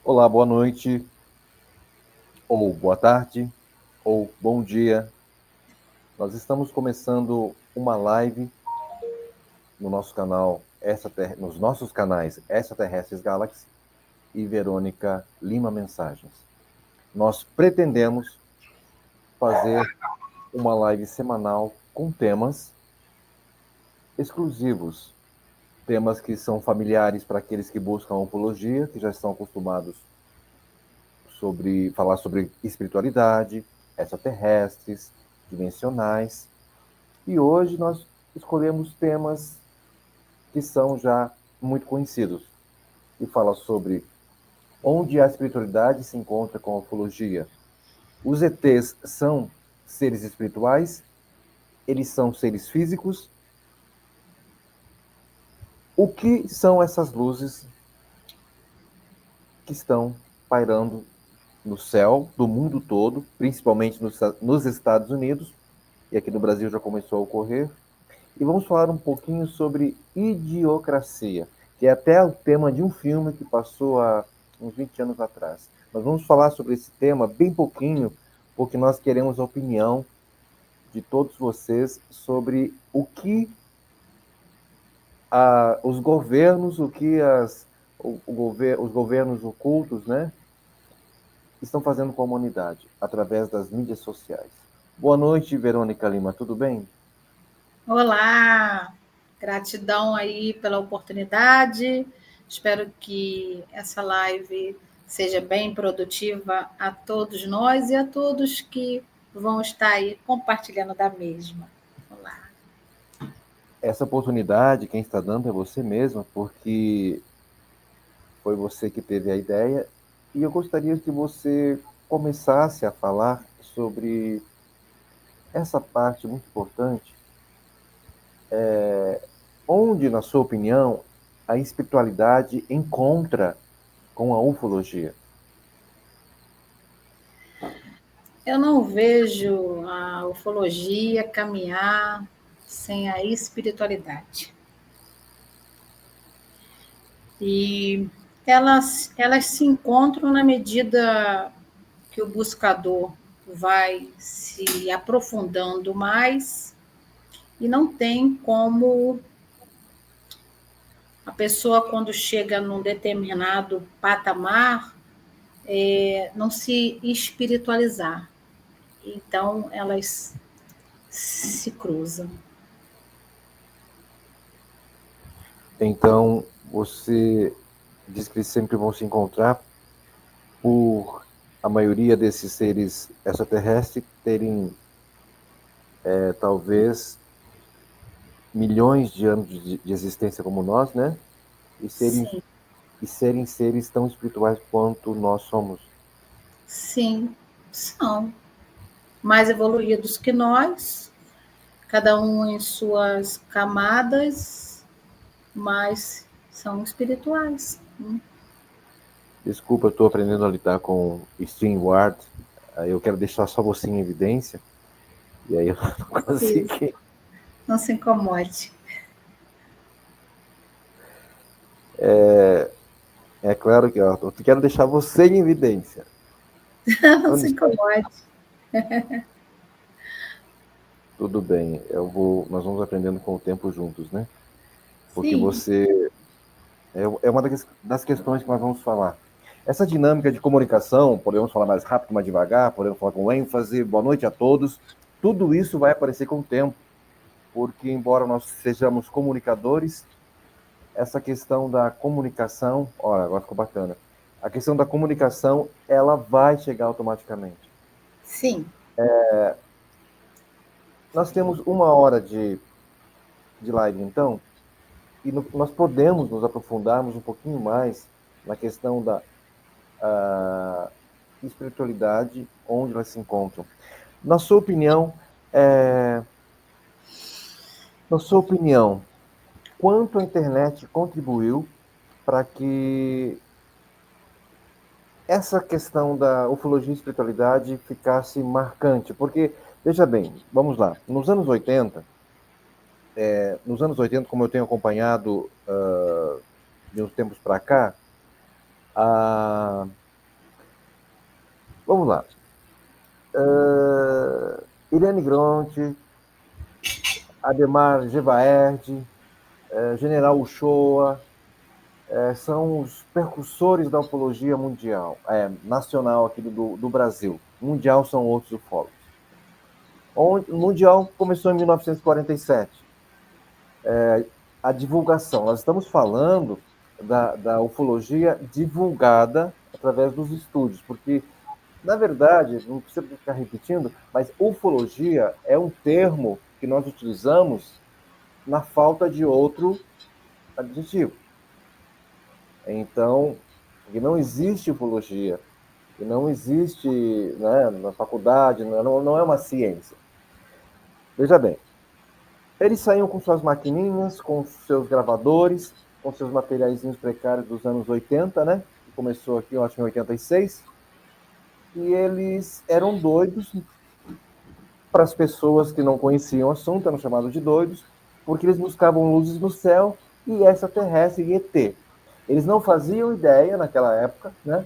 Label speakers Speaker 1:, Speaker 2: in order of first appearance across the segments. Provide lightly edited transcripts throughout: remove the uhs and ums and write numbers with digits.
Speaker 1: Olá, boa noite, ou boa tarde, ou bom dia. Nós estamos começando uma live no nosso canal, nos nossos canais Extraterrestres Galaxy e Verônica Lima Mensagens. Nós pretendemos fazer uma live semanal com temas exclusivos, temas que são familiares para aqueles que buscam a ufologia, que já estão acostumados falar sobre espiritualidade, extraterrestres, dimensionais. E hoje nós escolhemos temas que são já muito conhecidos, e fala sobre onde a espiritualidade se encontra com a ufologia. Os ETs são seres espirituais? Eles são seres físicos? O que são essas luzes que estão pairando no céu do mundo todo, principalmente nos Estados Unidos, e aqui no Brasil já começou a ocorrer? E vamos falar um pouquinho sobre idiocracia, que é até o tema de um filme que passou há uns 20 anos atrás. Nós vamos falar sobre esse tema bem pouquinho, porque nós queremos a opinião de todos vocês sobre o que os governos, os governos ocultos, né, estão fazendo com a humanidade, através das mídias sociais. Boa noite, Verônica Lima, tudo bem?
Speaker 2: Olá, gratidão aí pela oportunidade. Espero que essa live seja bem produtiva a todos nós e a todos que vão estar aí compartilhando da mesma. Olá.
Speaker 1: Essa oportunidade, quem está dando é você mesma, porque foi você que teve a ideia, e eu gostaria que você começasse a falar sobre essa parte muito importante, onde, na sua opinião, a espiritualidade encontra com a ufologia.
Speaker 2: Eu não vejo a ufologia caminhar sem a espiritualidade. E elas se encontram na medida que o buscador vai se aprofundando mais e não tem como a pessoa, quando chega num determinado patamar, não se espiritualizar. Então, elas se cruzam.
Speaker 1: Então, você diz que sempre vão se encontrar por a maioria desses seres extraterrestres terem, talvez, milhões de anos de existência como nós, né? E serem,
Speaker 2: Sim,
Speaker 1: e serem seres tão espirituais quanto nós somos.
Speaker 2: sim, são mais evoluídos que nós, cada um em suas camadas, mas são espirituais.
Speaker 1: Desculpa, eu estou aprendendo a lidar com StreamYard. Eu quero deixar só você em evidência. E aí eu não
Speaker 2: Isso,
Speaker 1: consegui.
Speaker 2: não se incomode.
Speaker 1: É claro que eu quero deixar você em evidência.
Speaker 2: Não
Speaker 1: Onde
Speaker 2: se
Speaker 1: está?
Speaker 2: incomode.
Speaker 1: Tudo bem. Nós vamos aprendendo com o tempo juntos, né? Porque
Speaker 2: Sim,
Speaker 1: você é uma das questões que nós vamos falar. Essa dinâmica de comunicação, podemos falar mais rápido, mais devagar, podemos falar com ênfase. Boa noite a todos. Tudo isso vai aparecer com o tempo, porque embora nós sejamos comunicadores, essa questão da comunicação, olha, agora ficou bacana. A questão da comunicação, ela vai chegar automaticamente.
Speaker 2: sim.
Speaker 1: Nós temos 1 hora de live, então, e nós podemos nos aprofundarmos um pouquinho mais na questão da espiritualidade, onde elas se encontram. Na sua opinião, é, na sua opinião, quanto a internet contribuiu para que essa questão da ufologia e espiritualidade ficasse marcante? Porque, veja bem, vamos lá, nos anos 80, como eu tenho acompanhado de uns tempos para cá, vamos lá. Irene Gronte, Ademar Gevaerd, General Uchoa, são os percursores da ufologia mundial, nacional aqui do Brasil. Mundial são outros ufólogos. O mundial começou em 1947. A divulgação, nós estamos falando da ufologia divulgada através dos estúdios, porque, na verdade, não precisa ficar repetindo, mas ufologia é um termo que nós utilizamos na falta de outro adjetivo. Então, que não existe ufologia, que não existe, né, na faculdade, não é uma ciência. Veja bem, eles saíam com suas maquininhas, com seus gravadores, com seus materiaizinhos precários dos anos 80, né? Que começou aqui, eu acho, em 86. E eles eram doidos. Para as pessoas que não conheciam o assunto, eram chamados de doidos, porque eles buscavam luzes no céu e extraterrestre e ET. Eles não faziam ideia, naquela época, né,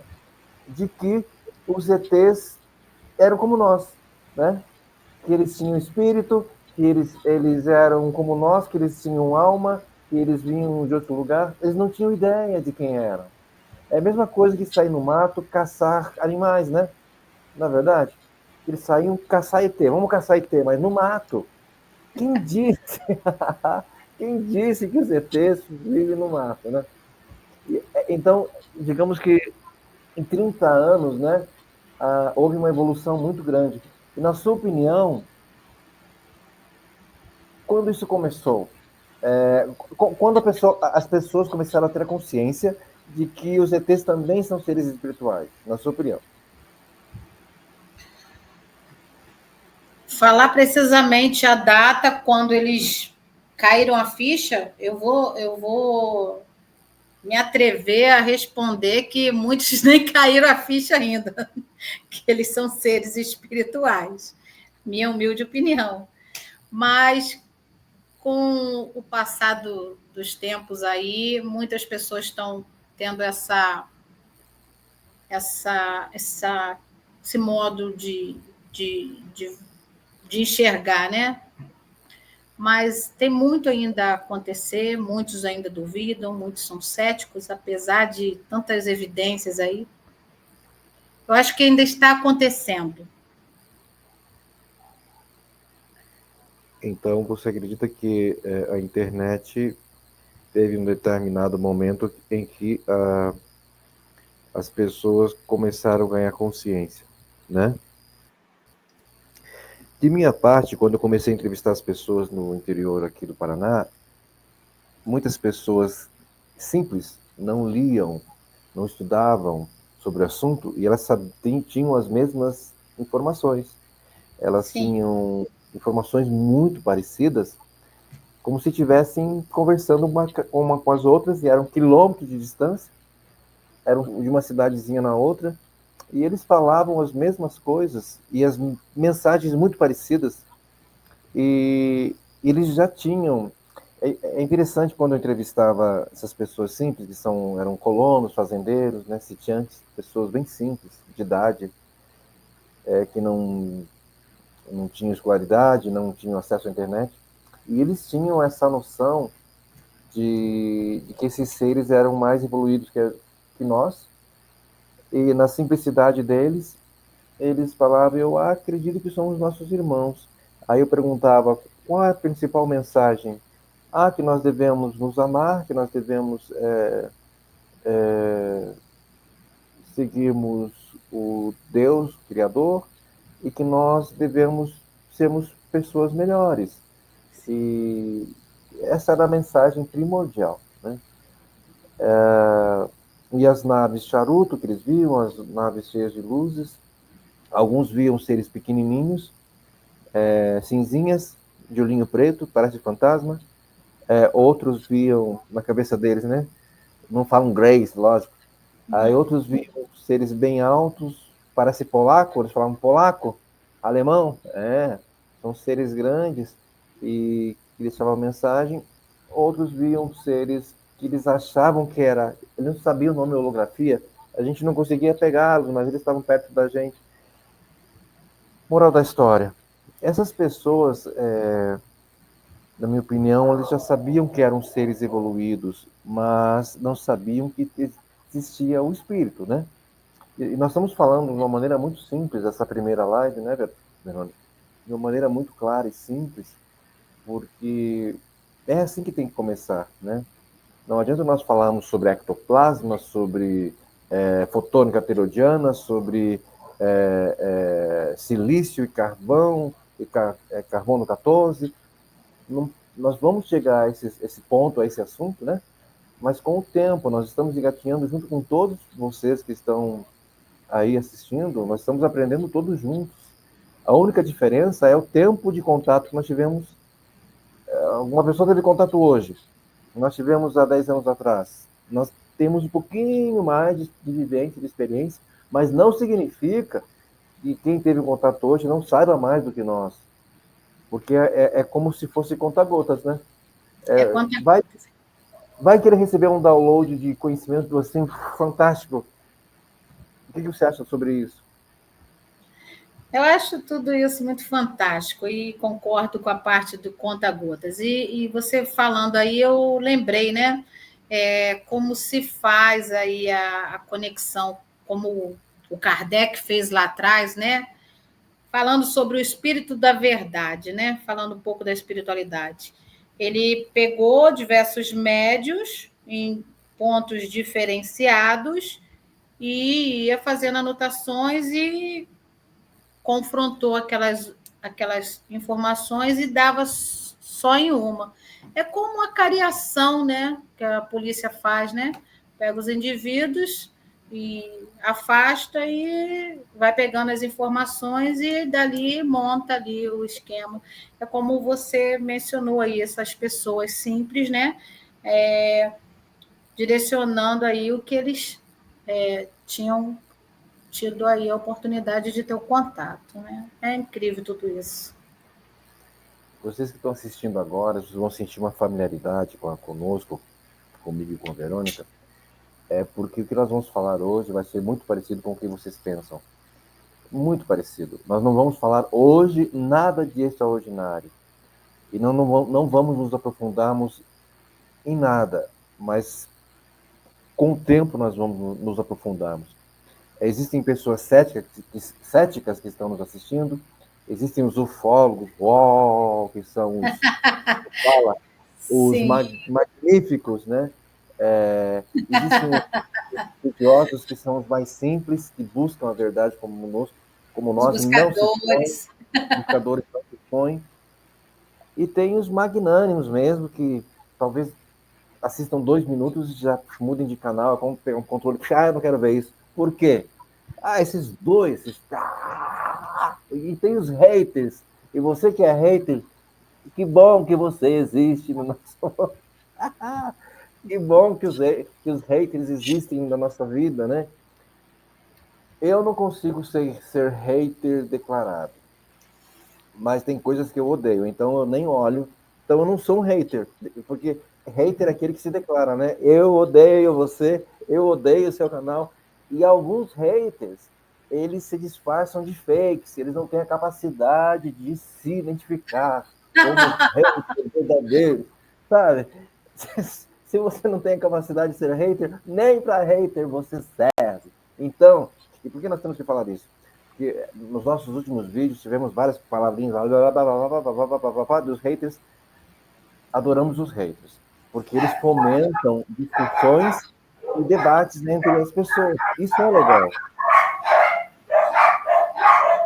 Speaker 1: de que os ETs eram como nós, né? Que eles tinham espírito, que eles eram como nós, que eles tinham alma, que eles vinham de outro lugar. Eles não tinham ideia de quem eram. É a mesma coisa que sair no mato, caçar animais, né? Na verdade, eles saíam caçar ET. Vamos caçar ET, mas no mato. Quem disse? Quem disse que os ETs vivem no mato, né? Então, digamos que em 30 anos, né, houve uma evolução muito grande. E, na sua opinião, quando isso começou? Quando as pessoas começaram a ter a consciência de que os ETs também são seres espirituais, na sua opinião?
Speaker 2: Falar precisamente a data quando eles caíram a ficha, eu vou me atrever a responder que muitos nem caíram a ficha ainda, que eles são seres espirituais, minha humilde opinião. Mas com o passar dos tempos aí, muitas pessoas estão tendo esse modo de, de, de enxergar, né? Mas tem muito ainda a acontecer, muitos ainda duvidam, muitos são céticos, apesar de tantas evidências aí. Eu acho que ainda está acontecendo.
Speaker 1: Então, você acredita que a internet teve um determinado momento em que as pessoas começaram a ganhar consciência, né? De minha parte, quando eu comecei a entrevistar as pessoas no interior aqui do Paraná, muitas pessoas simples não liam, não estudavam sobre o assunto e elas tinham as mesmas informações. Elas
Speaker 2: Sim.
Speaker 1: tinham informações muito parecidas, como se estivessem conversando uma com as outras, e eram quilômetros de distância, eram de uma cidadezinha na outra, e eles falavam as mesmas coisas e as mensagens muito parecidas, e eles já tinham. É interessante quando eu entrevistava essas pessoas simples, que eram colonos, fazendeiros, né, sitiantes, pessoas bem simples, de idade, que não tinham escolaridade, não tinham acesso à internet, e eles tinham essa noção de que esses seres eram mais evoluídos que nós, e na simplicidade deles, eles falavam: eu acredito que somos nossos irmãos. Aí eu perguntava: qual é a principal mensagem? Que nós devemos nos amar, que nós devemos seguirmos o Deus Criador e que nós devemos sermos pessoas melhores. E essa era a mensagem primordial, né? E as naves charuto que eles viam, as naves cheias de luzes, alguns viam seres pequenininhos, cinzinhas, de olhinho preto, parece fantasma. Outros viam na cabeça deles, né? Não falam Grace, lógico. Aí outros viam seres bem altos, parece polaco, eles falavam polaco, alemão, são seres grandes e eles falavam mensagem. Outros viam seres que eles achavam que era, eles não sabiam o nome holografia, a gente não conseguia pegá-los, mas eles estavam perto da gente. Moral da história. Essas pessoas, na minha opinião, eles já sabiam que eram seres evoluídos, mas não sabiam que existia o espírito, né? E nós estamos falando de uma maneira muito simples, essa primeira live, né, Verônica? De uma maneira muito clara e simples, porque é assim que tem que começar, né? Não adianta nós falarmos sobre ectoplasma, sobre fotônica terodiana, sobre silício e carvão, e carbono 14. Não, nós vamos chegar a esse ponto, a esse assunto, né? Mas com o tempo, nós estamos engatinhando junto com todos vocês que estão aí assistindo, nós estamos aprendendo todos juntos. A única diferença é o tempo de contato que nós tivemos. Uma pessoa teve contato hoje, nós tivemos há 10 anos atrás. Nós temos um pouquinho mais de vivência, de experiência, mas não significa que quem teve contato hoje não saiba mais do que nós. Porque é como se fosse conta-gotas, né? Vai querer receber um download de conhecimento assim fantástico. O que você acha sobre isso?
Speaker 2: Eu acho tudo isso muito fantástico e concordo com a parte do conta-gotas. E você falando aí, eu lembrei, né? Como se faz aí a conexão, como o Kardec fez lá atrás, né? Falando sobre o espírito da verdade, né? Falando um pouco da espiritualidade. Ele pegou diversos médios em pontos diferenciados e ia fazendo anotações e confrontou aquelas informações e dava só em uma. É como a cariação, né, que a polícia faz, né? Pega os indivíduos e afasta e vai pegando as informações e dali monta ali o esquema. É como você mencionou aí, essas pessoas simples, né? Direcionando aí o que eles tinham tido aí a oportunidade de ter o contato, né? É incrível tudo isso.
Speaker 1: Vocês que estão assistindo agora, vocês vão sentir uma familiaridade conosco, comigo e com a Verônica, porque o que nós vamos falar hoje vai ser muito parecido com o que vocês pensam. Muito parecido. Nós não vamos falar hoje nada de extraordinário. E não vamos nos aprofundarmos em nada, mas com o tempo nós vamos nos aprofundarmos. Existem pessoas céticas que estão nos assistindo, existem os ufólogos, que são os magníficos, né? Existem os estudiosos que são os mais simples, que buscam a verdade como nós,
Speaker 2: os
Speaker 1: e não se
Speaker 2: buscadores.
Speaker 1: buscadores não se expõem. E tem os magnânimos mesmo, que talvez assistam 2 minutos e já mudem de canal, como ter um controle. Eu não quero ver isso. Por quê? Esses dois. E tem os haters. E você que é hater, que bom que você existe no nosso. Que bom que os haters existem na nossa vida, né? Eu não consigo ser hater declarado. Mas tem coisas que eu odeio, então eu nem olho. Então eu não sou um hater, porque hater é aquele que se declara, né? Eu odeio você, eu odeio o seu canal. E alguns haters, eles se disfarçam de fakes, eles não têm a capacidade de se identificar como hater verdadeiro, sabe? Se você não tem a capacidade de ser hater, nem para hater você serve. Então, e por que nós temos que falar disso? Porque nos nossos últimos vídeos tivemos várias palavrinhas dos haters. Adoramos os haters, porque eles fomentam discussões e debates entre as pessoas. Isso é legal.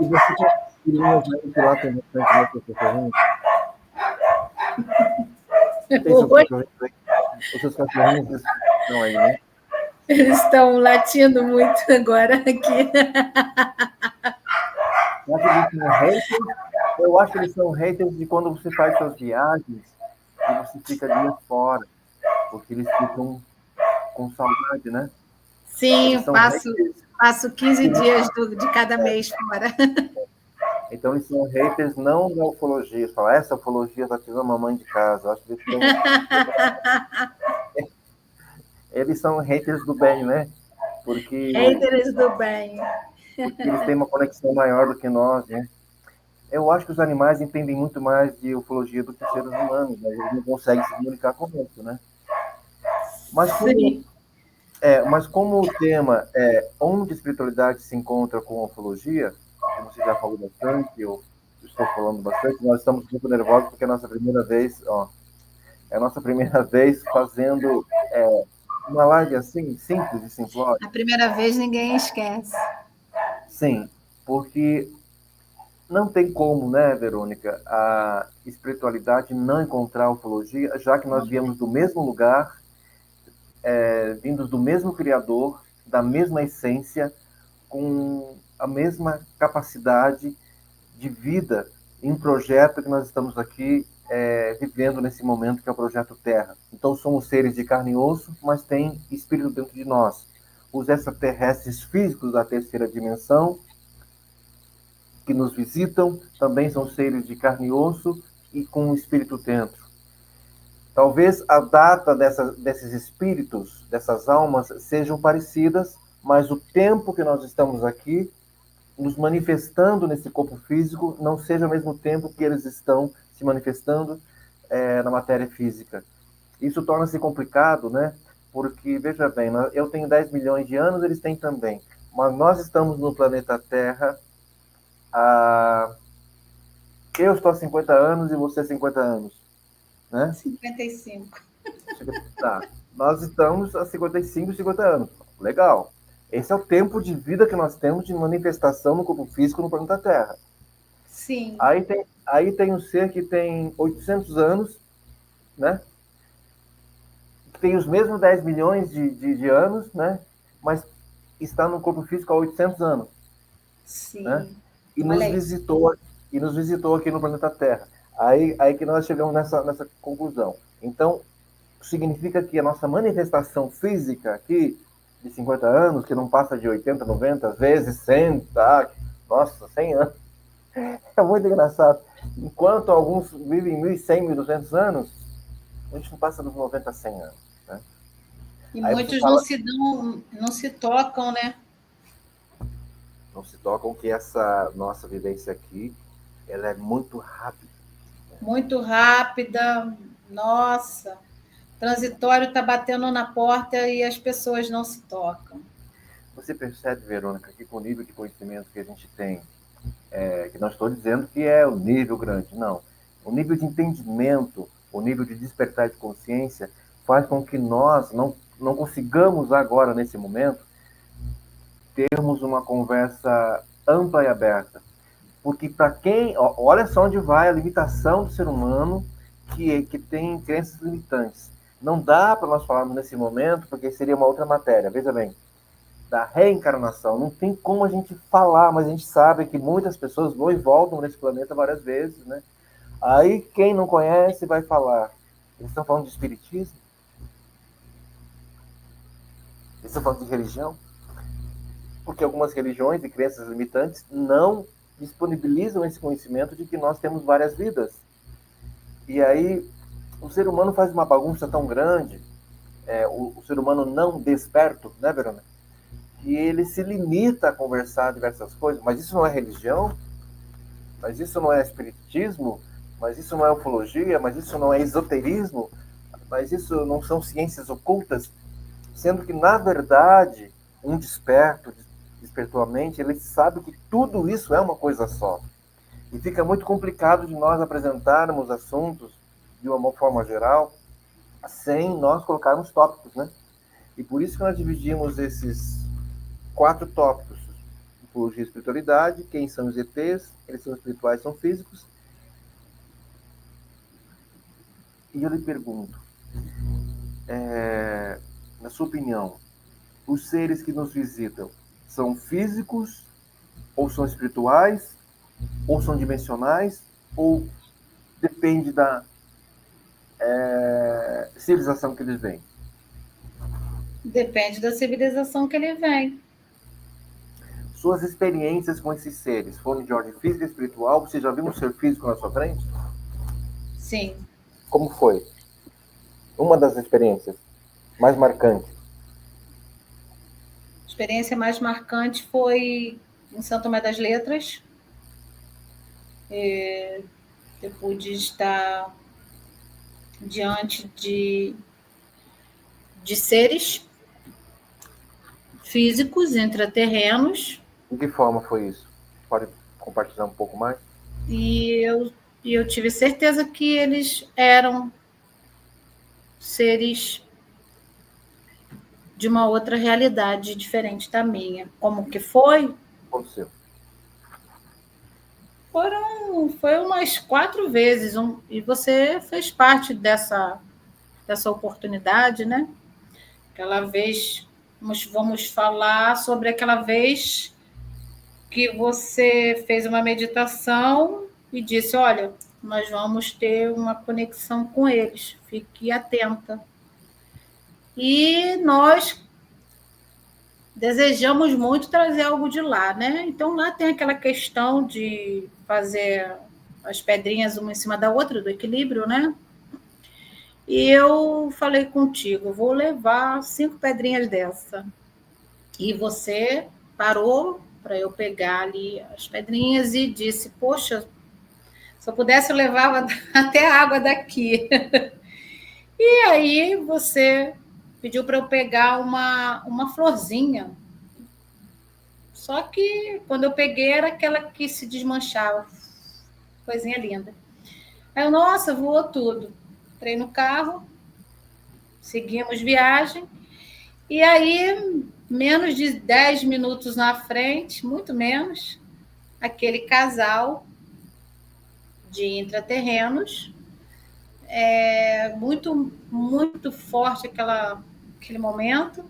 Speaker 1: E você tem filhinhas aí que lá tem bastante mais cachorrinhos? Tem seus cachorrinhos aí? Os seus cachorrinhos estão aí, né?
Speaker 2: Eles estão latindo muito agora aqui.
Speaker 1: Eu acho que eles são haters de quando você faz suas viagens e você fica dias fora, porque eles ficam com saudade, né?
Speaker 2: Sim, passo 15 dias de cada mês fora.
Speaker 1: Então eles são haters não da ufologia. Eles falam, essa ufologia está tirando a mamãe de casa. Eu acho que eles são haters do bem, né?
Speaker 2: Haters do bem.
Speaker 1: Porque eles têm uma conexão maior do que nós, né? Eu acho que os animais entendem muito mais de ufologia do que os seres humanos, né? Eles não conseguem se comunicar conosco, né? Mas como,
Speaker 2: Sim.
Speaker 1: mas como o tema é onde a espiritualidade se encontra com a ufologia, como você já falou bastante, eu estou falando bastante, nós estamos muito nervosos porque é a nossa primeira vez, ó, é a nossa primeira vez fazendo uma live assim, simples e simplória.
Speaker 2: A primeira vez ninguém esquece.
Speaker 1: Sim, porque não tem como, né, Verônica, a espiritualidade não encontrar a ufologia, já que nós
Speaker 2: Não
Speaker 1: viemos
Speaker 2: tem.
Speaker 1: do mesmo lugar, vindos do mesmo Criador, da mesma essência, com a mesma capacidade de vida em um projeto que nós estamos aqui vivendo nesse momento, que é o Projeto Terra. Então, somos seres de carne e osso, mas tem espírito dentro de nós. Os extraterrestres físicos da terceira dimensão, que nos visitam, também são seres de carne e osso e com um espírito dentro. Talvez a data desses espíritos, dessas almas, sejam parecidas, mas o tempo que nós estamos aqui nos manifestando nesse corpo físico não seja ao mesmo tempo que eles estão se manifestando na matéria física. Isso torna-se complicado, né? Porque, veja bem, eu tenho 10 milhões de anos, eles têm também. Mas nós estamos no planeta Terra, há... eu estou há 50 anos e você há 50 anos, né?
Speaker 2: 55.
Speaker 1: Tá. Nós estamos há 55, 50 anos. Legal. Esse é o tempo de vida que nós temos de manifestação no corpo físico no planeta Terra.
Speaker 2: Sim.
Speaker 1: Aí tem um ser que tem 800 anos, né? Que tem os mesmos 10 milhões de anos, né? Mas está no corpo físico há 800 anos, né?
Speaker 2: Sim.
Speaker 1: E nos
Speaker 2: Olha aí.
Speaker 1: visitou, e nos visitou aqui no planeta Terra. Aí que nós chegamos nessa conclusão. Então, significa que a nossa manifestação física aqui, de 50 anos, que não passa de 80, 90, vezes 100, tá? Nossa, 100 anos. É muito engraçado. Enquanto alguns vivem 1.100, 1.200 anos, a gente não passa dos 90 a 100 anos. Né?
Speaker 2: E
Speaker 1: Aí você
Speaker 2: muitos não
Speaker 1: fala,
Speaker 2: se dão, não se tocam, né?
Speaker 1: não se tocam que essa nossa vivência aqui, ela é muito rápida.
Speaker 2: Muito rápida. Nossa. O transitório está batendo na porta e as pessoas não se tocam.
Speaker 1: Você percebe, Verônica, que com o nível de conhecimento que a gente tem, que não estou dizendo que é o nível grande, não. O nível de entendimento, o nível de despertar de consciência, faz com que nós não consigamos agora, nesse momento, termos uma conversa ampla e aberta. Porque para quem... Olha só onde vai a limitação do ser humano que tem crenças limitantes. Não dá para nós falarmos nesse momento, porque seria uma outra matéria. Veja bem, da reencarnação. Não tem como a gente falar, mas a gente sabe que muitas pessoas vão e voltam nesse planeta várias vezes, né? Aí quem não conhece vai falar. Eles estão falando de espiritismo? Eles estão falando de religião? Porque algumas religiões e crenças limitantes não disponibilizam esse conhecimento de que nós temos várias vidas. E aí o ser humano faz uma bagunça tão grande, o ser humano não desperto, né, Verônica? Que ele se limita a conversar diversas coisas, mas isso não é religião, mas isso não é espiritismo, mas isso não é ufologia, mas isso não é esoterismo, mas isso não são ciências ocultas, sendo que, na verdade, um despertou a mente, ele sabe que tudo isso é uma coisa só. E fica muito complicado de nós apresentarmos assuntos de uma forma geral sem nós colocarmos tópicos, né? E por isso que nós dividimos esses 4 tópicos: ufologia e espiritualidade, quem são os ETs, eles são espirituais, são físicos. E eu lhe pergunto, na sua opinião, os seres que nos visitam são físicos, ou são espirituais, ou são dimensionais, ou depende da civilização que eles vêm?
Speaker 2: Depende da civilização que ele vem.
Speaker 1: Suas experiências com esses seres foram de ordem física e espiritual? Você já viu um ser físico na sua frente?
Speaker 2: Sim.
Speaker 1: Como foi? Uma das experiências mais marcantes.
Speaker 2: A experiência mais marcante foi em São Tomé das Letras. Eu pude estar diante de seres físicos, intraterrenos,
Speaker 1: De que forma foi isso? Pode compartilhar um pouco mais?
Speaker 2: e eu tive certeza que eles eram seres de uma outra realidade diferente da minha. Como que foi?
Speaker 1: Aconteceu.
Speaker 2: Foi umas 4 vezes, e você fez parte dessa oportunidade, né? Aquela vez, vamos falar sobre aquela vez que você fez uma meditação e disse: olha, nós vamos ter uma conexão com eles, fique atenta. E nós desejamos muito trazer algo de lá, né? Então lá tem aquela questão de fazer as pedrinhas uma em cima da outra, do equilíbrio, né? E eu falei contigo, vou levar 5 pedrinhas dessa. E você parou para eu pegar ali as pedrinhas e disse: poxa, se eu pudesse, eu levava até a água daqui. E aí você pediu para eu pegar uma florzinha. Só que quando eu peguei era aquela que se desmanchava. Coisinha linda. Aí eu, nossa, voou tudo. Entrei no carro, seguimos viagem. E aí, menos de 10 minutos na frente, muito menos, aquele casal de intraterrenos, muito, muito forte aquele momento,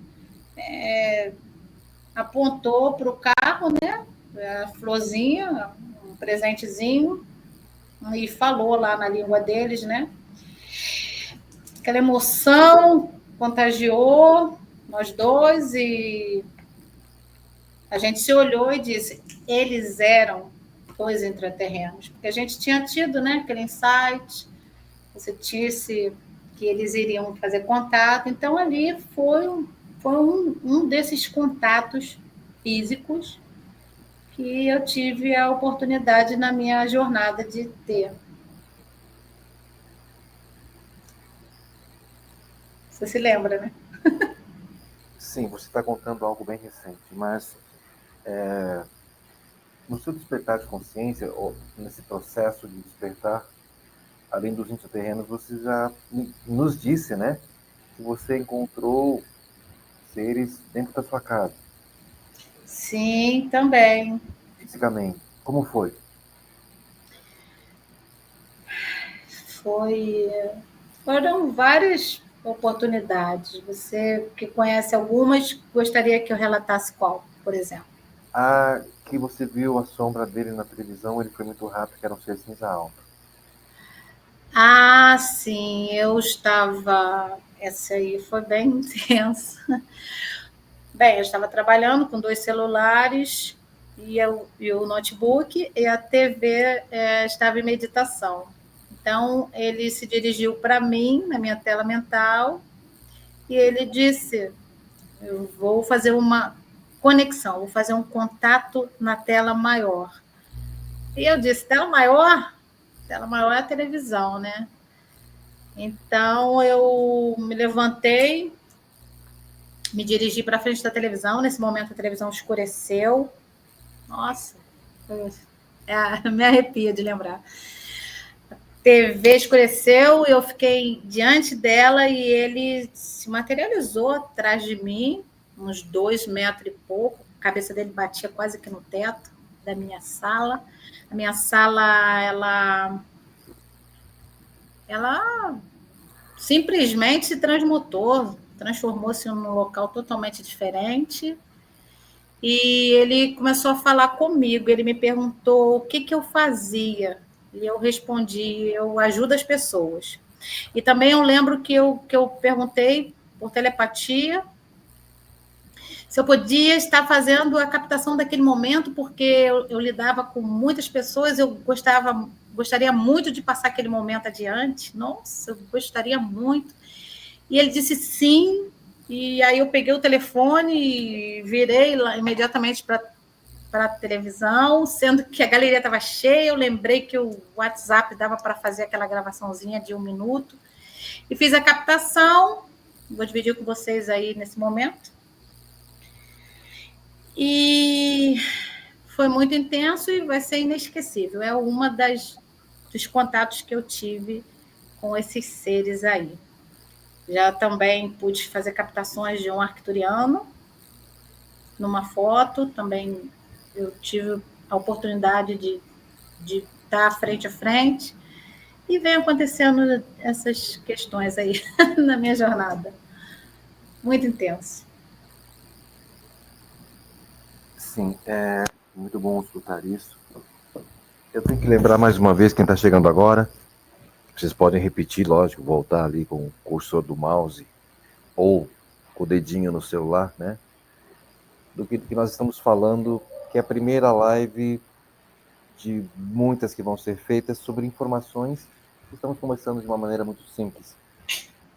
Speaker 2: apontou para o carro, né? A florzinha, um presentezinho, e falou lá na língua deles, né? Aquela emoção contagiou nós dois e a gente se olhou e disse: eles eram dois intraterrenos, porque a gente tinha tido, né, aquele insight, você disse que eles iriam fazer contato, então ali foi um desses contatos físicos que eu tive a oportunidade na minha jornada de ter. Você se lembra, né?
Speaker 1: Sim, você está contando algo bem recente, mas no seu despertar de consciência, ou nesse processo de despertar, além dos intraterrenos, você já nos disse, né, que você encontrou seres dentro da sua casa,
Speaker 2: Sim, também.
Speaker 1: fisicamente. Como foi?
Speaker 2: Foi, foram várias oportunidades. Você que conhece algumas, gostaria que eu relatasse qual, por exemplo?
Speaker 1: Ah, que você viu a sombra dele na televisão, ele foi muito rápido, que era um ser cinza alto.
Speaker 2: Ah, sim, eu estava. Essa aí foi bem intensa. Bem, eu estava trabalhando com 2 celulares e o notebook, e a TV estava em meditação. Então, ele se dirigiu para mim, na minha tela mental, e ele disse: eu vou fazer uma conexão, vou fazer um contato na tela maior. E eu disse: tela maior? Tela maior é a televisão, né? Então, eu me levantei, me dirigi para frente da televisão. Nesse momento, a televisão escureceu. Nossa, me arrepia de lembrar. A TV escureceu e eu fiquei diante dela e ele se materializou atrás de mim, uns 2 metros e pouco. A cabeça dele batia quase que no teto da minha sala. A minha sala, ela simplesmente se transmutou, transformou-se num local totalmente diferente. E ele começou a falar comigo, ele me perguntou o que eu fazia. E eu respondi: eu ajudo as pessoas. E também eu lembro que eu perguntei por telepatia se eu podia estar fazendo a captação daquele momento, porque eu lidava com muitas pessoas, eu gostaria muito de passar aquele momento adiante. Nossa, eu gostaria muito. E ele disse sim, e aí eu peguei o telefone e virei lá imediatamente para para a televisão, sendo que a galeria estava cheia. Eu lembrei que o WhatsApp dava para fazer aquela gravaçãozinha de 1 minuto. E fiz a captação, vou dividir com vocês aí nesse momento. E foi muito intenso e vai ser inesquecível. É uma dos contatos que eu tive com esses seres aí. Já também pude fazer captações de um arcturiano numa foto, também eu tive a oportunidade de estar frente a frente, e vem acontecendo essas questões aí na minha jornada. Muito intenso.
Speaker 1: Sim, é muito bom escutar isso. Eu tenho que lembrar mais uma vez, quem está chegando agora, vocês podem repetir, lógico, voltar ali com o cursor do mouse ou com o dedinho no celular, né? Do que nós estamos falando, que é a primeira live de muitas que vão ser feitas sobre informações que estamos começando de uma maneira muito simples.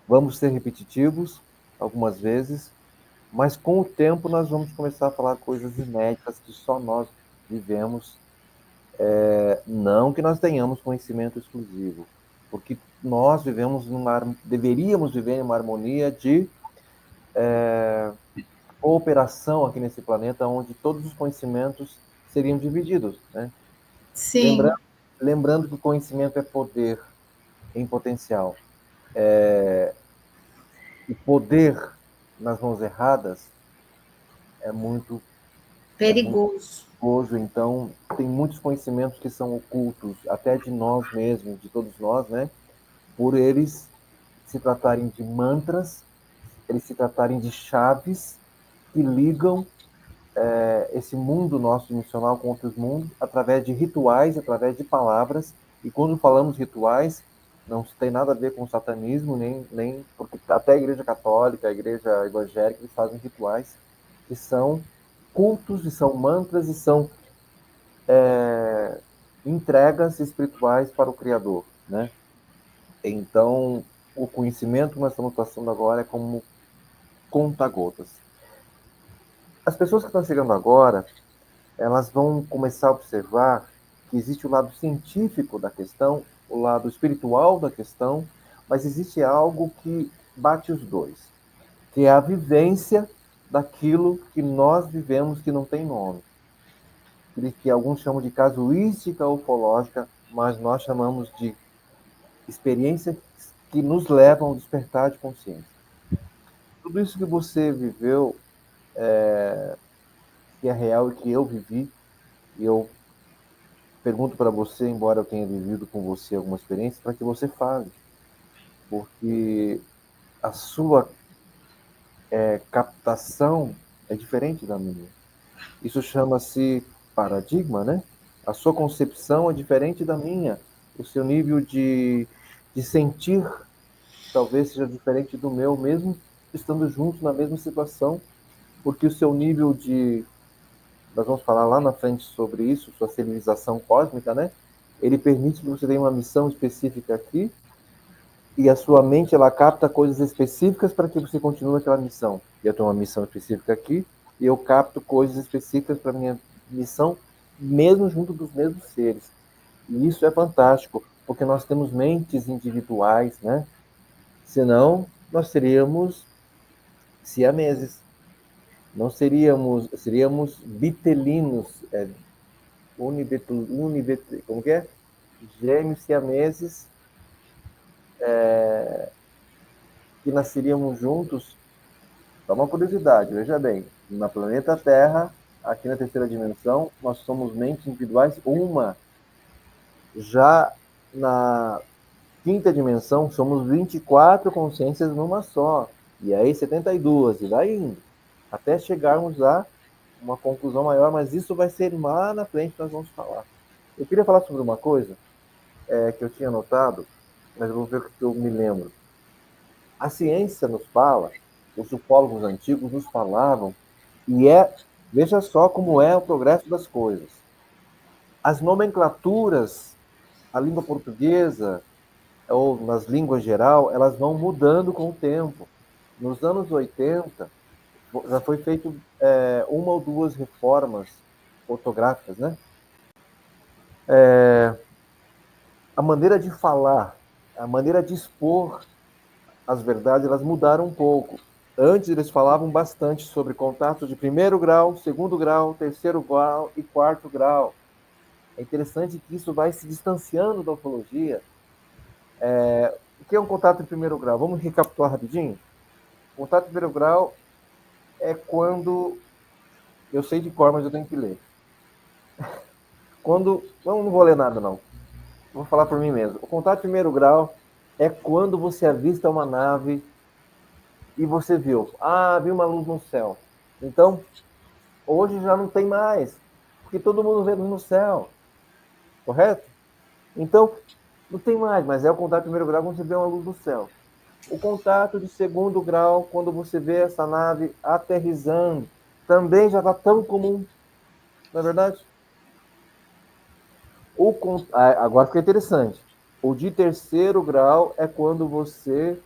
Speaker 1: Vamos ser repetitivos algumas vezes, mas com o tempo nós vamos começar a falar coisas inéditas que só nós vivemos. Não que nós tenhamos conhecimento exclusivo, porque nós deveríamos viver em uma harmonia de cooperação aqui nesse planeta, onde todos os conhecimentos seriam divididos, né?
Speaker 2: Sim.
Speaker 1: Lembrando que o conhecimento é poder em potencial. O poder nas mãos erradas é muito
Speaker 2: Perigoso.
Speaker 1: perigoso. Então, tem muitos conhecimentos que são ocultos, até de nós mesmos, de todos nós, né? Por eles se tratarem de mantras, eles se tratarem de chaves que ligam esse mundo nosso dimensional com outros mundos, através de rituais, através de palavras. E quando falamos rituais, não tem nada a ver com satanismo, nem porque até a Igreja Católica, a Igreja Evangélica, eles fazem rituais que são cultos, e são mantras, e são entregas espirituais para o Criador, né? Então, o conhecimento que nós estamos passando agora é como conta-gotas. As pessoas que estão chegando agora, elas vão começar a observar que existe o lado científico da questão, o lado espiritual da questão, mas existe algo que bate os dois, que é a vivência daquilo que nós vivemos que não tem nome, que alguns chamam de casuística ufológica, mas nós chamamos de experiências que nos levam ao despertar de consciência. Tudo isso que você viveu, que é real e que eu vivi, e eu pergunto para você, embora eu tenha vivido com você alguma experiência, para que você fale, porque a sua captação é diferente da minha. Isso chama-se paradigma, né? A sua concepção é diferente da minha. O seu nível de sentir talvez seja diferente do meu, mesmo estando juntos na mesma situação, porque o seu nível de... Nós vamos falar lá na frente sobre isso, sua civilização cósmica, né? Ele permite que você tenha uma missão específica aqui, e a sua mente, ela capta coisas específicas para que você continue aquela missão. Eu tenho uma missão específica aqui, e eu capto coisas específicas para minha missão, mesmo junto dos mesmos seres. E isso é fantástico, porque nós temos mentes individuais, né? Senão, nós seríamos siameses. Não seríamos bitelinos, como que é? Gêmeos siameses, que nasceríamos juntos. Só uma curiosidade, veja bem, na planeta Terra, aqui na terceira dimensão, nós somos mentes individuais, uma. Já na quinta dimensão, somos 24 consciências numa só. E aí 72, e vai indo. Até chegarmos a uma conclusão maior, mas isso vai ser lá na frente que nós vamos falar. Eu queria falar sobre uma coisa que eu tinha notado, mas eu vou ver o que eu me lembro. A ciência nos fala, os ufólogos antigos nos falavam, e veja só como é o progresso das coisas. As nomenclaturas, a língua portuguesa, ou nas línguas geral, elas vão mudando com o tempo. Nos anos 80, já foi feito uma ou duas reformas ortográficas, né? A maneira de falar, a maneira de expor as verdades, elas mudaram um pouco. Antes eles falavam bastante sobre contato de primeiro grau, segundo grau, terceiro grau e quarto grau. É interessante que isso vai se distanciando da ufologia. O que é um contato de primeiro grau? Vamos recapitular rapidinho? Contato de primeiro grau é quando... Eu sei de cor, mas eu tenho que ler. Quando... Eu não vou ler nada, não. Vou falar por mim mesmo. O contato de primeiro grau é quando você avista uma nave e você viu. Viu uma luz no céu. Então, hoje já não tem mais, porque todo mundo vê luz no céu. Correto? Então, não tem mais, mas é o contato de primeiro grau quando você vê uma luz no céu. O contato de segundo grau, quando você vê essa nave aterrissando, também já está tão comum, não é verdade? Agora fica interessante. O de terceiro grau é quando você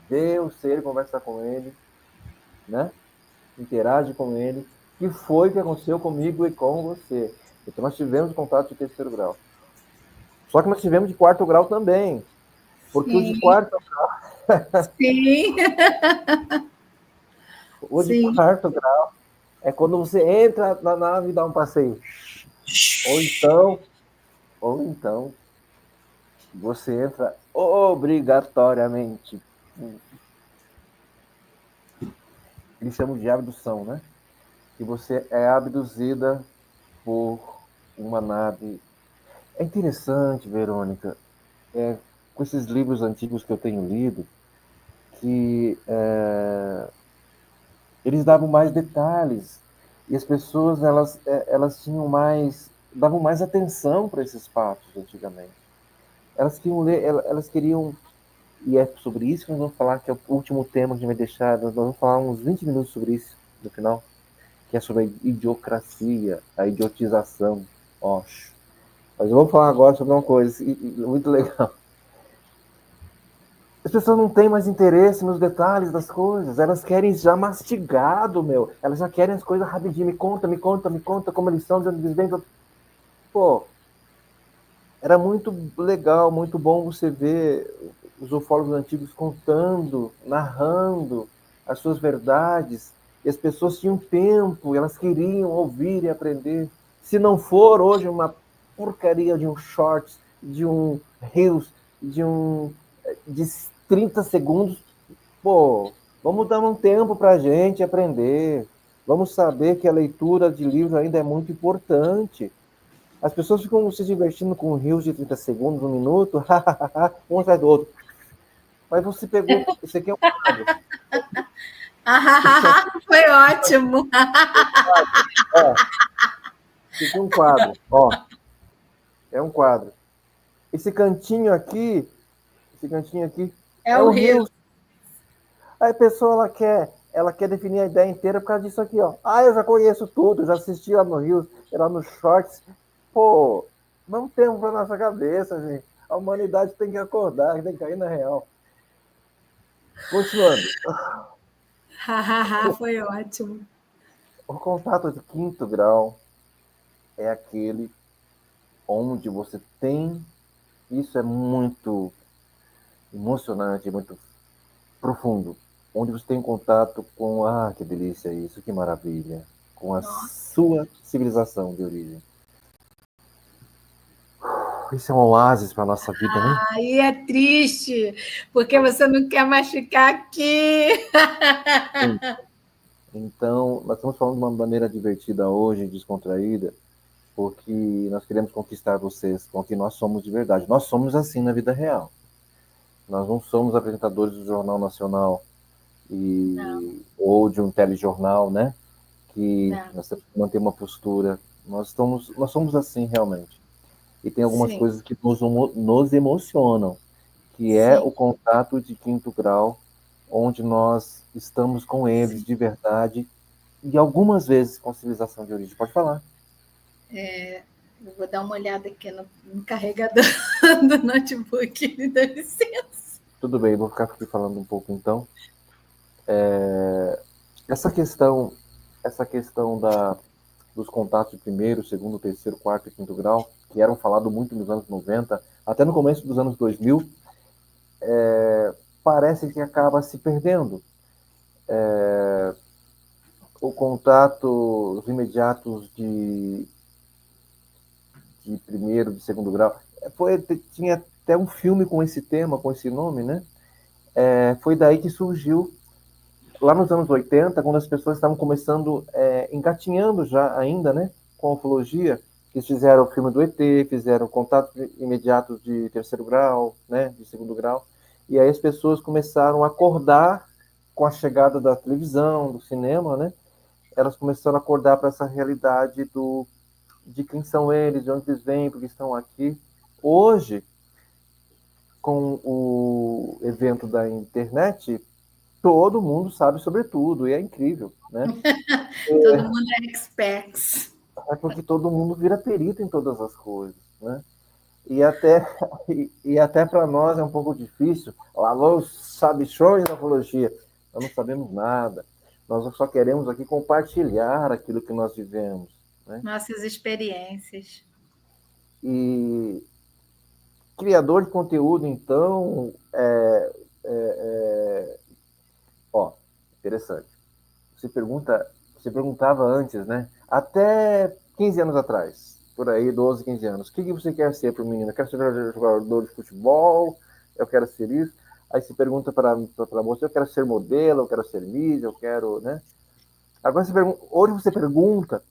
Speaker 1: vê o ser, conversa com ele, né? Interage com ele. Que foi que aconteceu comigo e com você? Então nós tivemos contato de terceiro grau. Só que nós tivemos de quarto grau também. Porque o de
Speaker 2: Sim,
Speaker 1: quarto,
Speaker 2: sim,
Speaker 1: o de
Speaker 2: sim.
Speaker 1: quarto grau é quando você entra na nave e dá um passeio. Ou então, você entra obrigatoriamente. Eles chamam de abdução, né? Que você é abduzida por uma nave. É interessante, Verônica, com esses livros antigos que eu tenho lido, que eles davam mais detalhes e as pessoas elas tinham davam mais atenção para esses fatos antigamente. Elas queriam ler, elas queriam, e é sobre isso que nós vamos falar, que é o último tema que a gente vai deixar. Nós vamos falar uns 20 minutos sobre isso no final, que é sobre a idiocracia, a idiotização. Ó, mas vamos falar agora sobre uma coisa muito legal. As pessoas não têm mais interesse nos detalhes das coisas. Elas querem já mastigado, meu. Elas já querem as coisas rapidinho. Me conta como eles são, de onde eles vêm. Pô, era muito legal, muito bom você ver os ufólogos antigos contando, narrando as suas verdades. E as pessoas tinham tempo, elas queriam ouvir e aprender. Se não for hoje uma porcaria de um shorts, de um reels, de 30 segundos, pô, vamos dar um tempo para a gente aprender. Vamos saber que a leitura de livros ainda é muito importante. As pessoas ficam se divertindo com reels de 30 segundos, um minuto, um atrás do outro. Mas você pegou. Esse aqui é um quadro. Esse aqui
Speaker 2: Foi ótimo.
Speaker 1: ó, esse aqui é um quadro. Ó, é um quadro. Esse cantinho aqui
Speaker 2: É
Speaker 1: é
Speaker 2: o
Speaker 1: um
Speaker 2: Rio.
Speaker 1: reel. Aí a pessoa ela quer definir a ideia inteira por causa disso aqui, ó. Eu já conheço tudo, já assisti lá no Rio, lá no Shorts. Pô, não temos pra nossa cabeça, gente. A humanidade tem que acordar, tem que cair na real. Continuando.
Speaker 2: Foi ótimo.
Speaker 1: O contato de quinto grau é aquele onde você tem. Isso é muito emocionante, muito profundo. Onde você tem contato com. Que delícia isso, que maravilha. Com a
Speaker 2: Nossa.
Speaker 1: sua civilização de origem. Isso é um oásis para a nossa vida, né?
Speaker 2: Aí é triste, porque você não quer mais ficar aqui.
Speaker 1: Sim. Então, nós estamos falando de uma maneira divertida hoje, descontraída, porque nós queremos conquistar vocês com o que nós somos de verdade. Nós somos assim na vida real. Nós não somos apresentadores do Jornal Nacional
Speaker 2: Não,
Speaker 1: ou de um telejornal, né? Que
Speaker 2: não.
Speaker 1: nós temos que manter uma postura. Nós somos assim realmente. E tem algumas
Speaker 2: Sim,
Speaker 1: coisas que nos emocionam, que é
Speaker 2: sim,
Speaker 1: o contato de quinto grau, onde nós estamos com eles
Speaker 2: sim.
Speaker 1: de verdade e algumas vezes com civilização de origem. Pode falar.
Speaker 2: Eu vou dar uma olhada aqui no carregador do notebook, me dá licença.
Speaker 1: Tudo bem, vou ficar aqui falando um pouco então. Essa questão dos contatos de primeiro, segundo, terceiro, quarto e quinto grau, que eram falados muito nos anos 90, até no começo dos anos 2000, parece que acaba se perdendo. O contato, os imediatos de primeiro, de segundo grau, tinha até um filme com esse tema, com esse nome, né? Foi daí que surgiu, lá nos anos 80, quando as pessoas estavam começando, engatinhando já ainda, né, com a ufologia, que fizeram o filme do ET, fizeram contatos imediatos de terceiro grau, né, de segundo grau, e aí as pessoas começaram a acordar com a chegada da televisão, do cinema, né, elas começaram a acordar para essa realidade de quem são eles, de onde eles vêm, porque estão aqui. Hoje, com o evento da internet, todo mundo sabe sobre tudo, e é incrível, né?
Speaker 2: Todo mundo é experts.
Speaker 1: É porque todo mundo vira perito em todas as coisas, né? E até, e até para nós é um pouco difícil. Lá vão os sabichões da ufologia. Nós não sabemos nada. Nós só queremos aqui compartilhar aquilo que nós vivemos, né?
Speaker 2: Nossas experiências.
Speaker 1: E criador de conteúdo, então, ó, interessante. Você perguntava antes, né? Até 15 anos atrás, por aí, 12, 15 anos. O que você quer ser para o menino? Eu quero ser jogador de futebol, eu quero ser isso. Aí você pergunta para a moça, eu quero ser modelo, eu quero ser mídia, eu quero, né? Agora hoje você pergunta,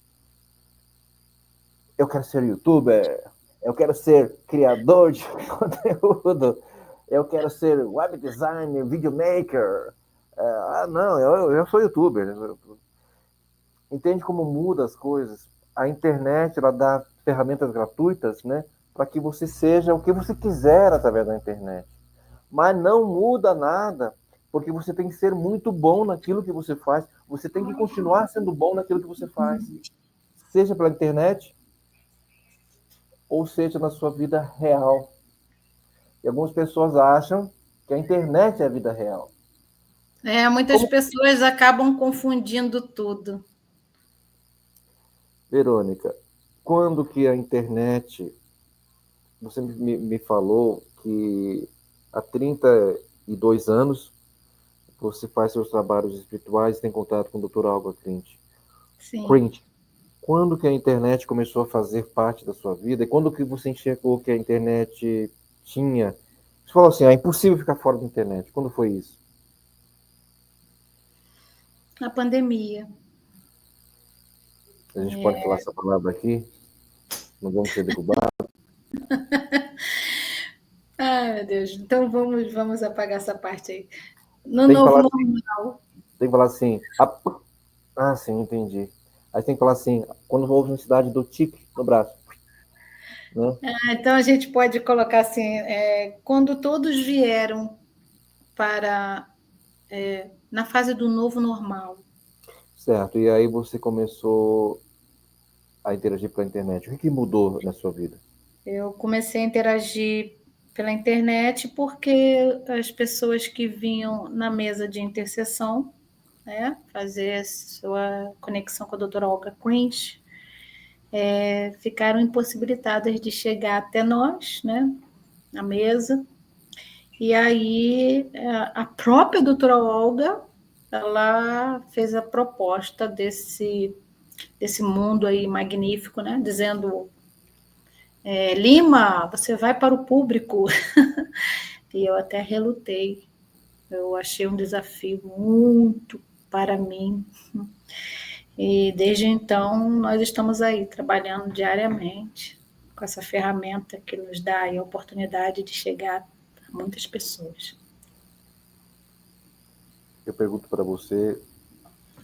Speaker 1: eu quero ser youtuber, eu quero ser criador de conteúdo, eu quero ser web designer, videomaker. Não, eu sou youtuber. Entende como muda as coisas? A internet, ela dá ferramentas gratuitas, né, para que você seja o que você quiser através da internet. Mas não muda nada, porque você tem que ser muito bom naquilo que você faz. Você tem que continuar sendo bom naquilo que você faz. Seja pela internet, ou seja na sua vida real. E algumas pessoas acham que a internet é a vida real.
Speaker 2: Muitas pessoas acabam confundindo tudo.
Speaker 1: Verônica, quando que a internet... Você me falou que há 32 anos você faz seus trabalhos espirituais e tem contato com o Dr. Alba Klint. Quando que a internet começou a fazer parte da sua vida? E quando que você enxergou que a internet tinha... Você falou assim, é impossível ficar fora da internet. Quando foi isso?
Speaker 2: A pandemia.
Speaker 1: A gente pode falar essa palavra aqui? Não vamos ser derrubados?
Speaker 2: Ai, meu Deus. Então vamos apagar essa parte aí. No
Speaker 1: Tem que
Speaker 2: novo
Speaker 1: falar assim,
Speaker 2: normal.
Speaker 1: tem que falar assim... sim, entendi. Aí tem que falar assim, quando houve necessidade do tique no braço. Né?
Speaker 2: Então a gente pode colocar assim, quando todos vieram para na fase do novo normal.
Speaker 1: Certo, e aí você começou a interagir pela internet. O que mudou na sua vida?
Speaker 2: Eu comecei a interagir pela internet porque as pessoas que vinham na mesa de intercessão, né, fazer a sua conexão com a doutora Olga Quint, ficaram impossibilitadas de chegar até nós, né, na mesa. E aí a própria doutora Olga, ela fez a proposta desse mundo aí magnífico, né, dizendo: Lima, você vai para o público. E eu até relutei. Eu achei um desafio muito para mim. E desde então nós estamos aí trabalhando diariamente com essa ferramenta que nos dá a oportunidade de chegar a muitas pessoas.
Speaker 1: Eu pergunto para você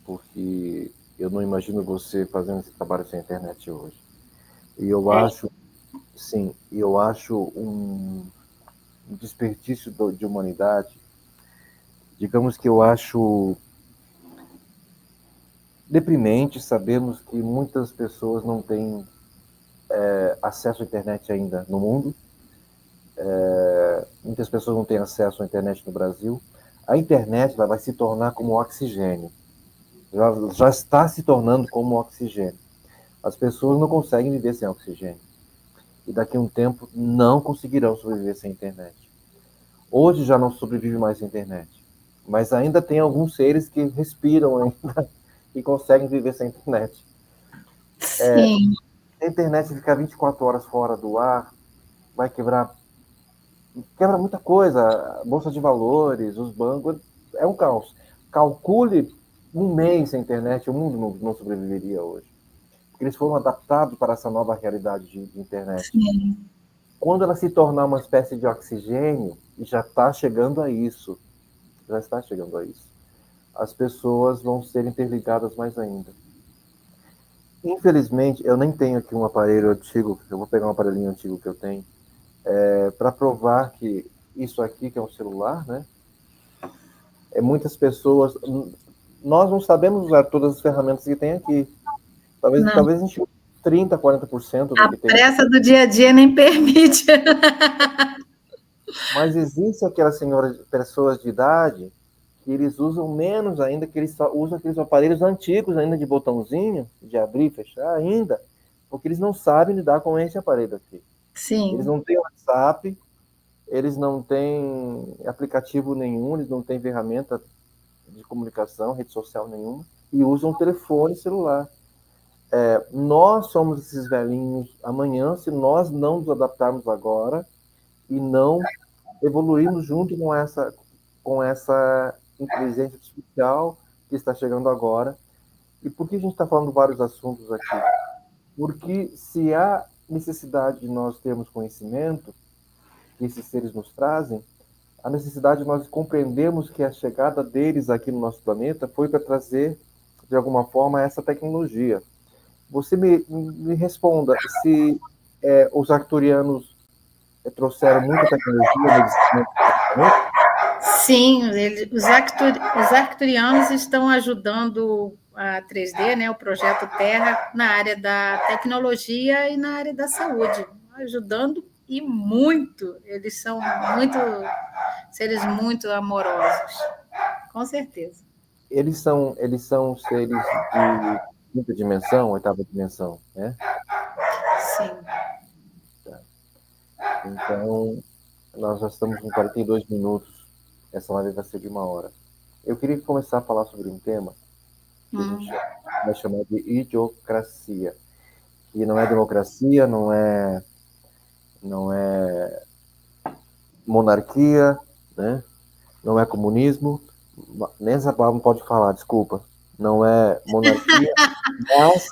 Speaker 1: porque eu não imagino você fazendo esse trabalho sem internet hoje. E eu acho, sim, eu acho um desperdício de humanidade. Digamos que eu acho deprimente. Sabemos que muitas pessoas não têm acesso à internet ainda no mundo. Muitas pessoas não têm acesso à internet no Brasil. A internet ela vai se tornar como oxigênio. Já está se tornando como oxigênio. As pessoas não conseguem viver sem oxigênio. E daqui a um tempo não conseguirão sobreviver sem internet. Hoje já não sobrevive mais sem internet. Mas ainda tem alguns seres que respiram ainda e conseguem viver sem internet.
Speaker 2: Sim,
Speaker 1: Se a internet ficar 24 horas fora do ar, vai quebra muita coisa. A bolsa de valores, os bancos, é um caos. Calcule um mês sem internet, o mundo não sobreviveria hoje. Porque eles foram adaptados para essa nova realidade de internet.
Speaker 2: sim.
Speaker 1: Quando ela se tornar uma espécie de oxigênio, já está chegando a isso. Já está chegando a isso. As pessoas vão ser interligadas mais ainda. Infelizmente, eu nem tenho aqui um aparelho antigo, eu vou pegar um aparelhinho antigo que eu tenho, para provar que isso aqui, que é um celular, né? Muitas pessoas. Nós não sabemos usar todas as ferramentas que tem aqui.
Speaker 2: Não,
Speaker 1: Talvez a gente use 30, 40% do
Speaker 2: a
Speaker 1: que tem aqui.
Speaker 2: pressa do dia a dia nem permite.
Speaker 1: Mas existem aquelas senhoras, pessoas de idade, que eles usam menos ainda, que eles só usam aqueles aparelhos antigos ainda de botãozinho, de abrir e fechar ainda, porque eles não sabem lidar com esse aparelho aqui. Eles
Speaker 2: Sim,
Speaker 1: não têm WhatsApp, eles não têm aplicativo nenhum, eles não têm ferramenta de comunicação, rede social nenhuma, e usam telefone celular. Nós somos esses velhinhos amanhã, se nós não nos adaptarmos agora e não evoluirmos junto com essa inteligência artificial que está chegando agora. E por que a gente está falando vários assuntos aqui? Porque se há necessidade de nós termos conhecimento que esses seres nos trazem, a necessidade de nós compreendermos que a chegada deles aqui no nosso planeta foi para trazer, de alguma forma, essa tecnologia. Você me responda se os arcturianos trouxeram muita tecnologia, medicina,
Speaker 2: sim, os arcturianos estão ajudando a 3D, né, o projeto Terra, na área da tecnologia e na área da saúde, ajudando e muito. Eles são muito seres muito amorosos, com certeza.
Speaker 1: eles são seres de quinta dimensão, oitava dimensão, né?
Speaker 2: Sim.
Speaker 1: Então, nós já estamos com 42 minutos. Essa live vai ser de 1 hora. Eu queria começar a falar sobre um tema que a gente
Speaker 2: Hum.
Speaker 1: vai chamar de idiocracia. Que não é democracia, não é monarquia, né? Não é comunismo, nem essa palavra não pode falar, desculpa. Não é monarquia, mas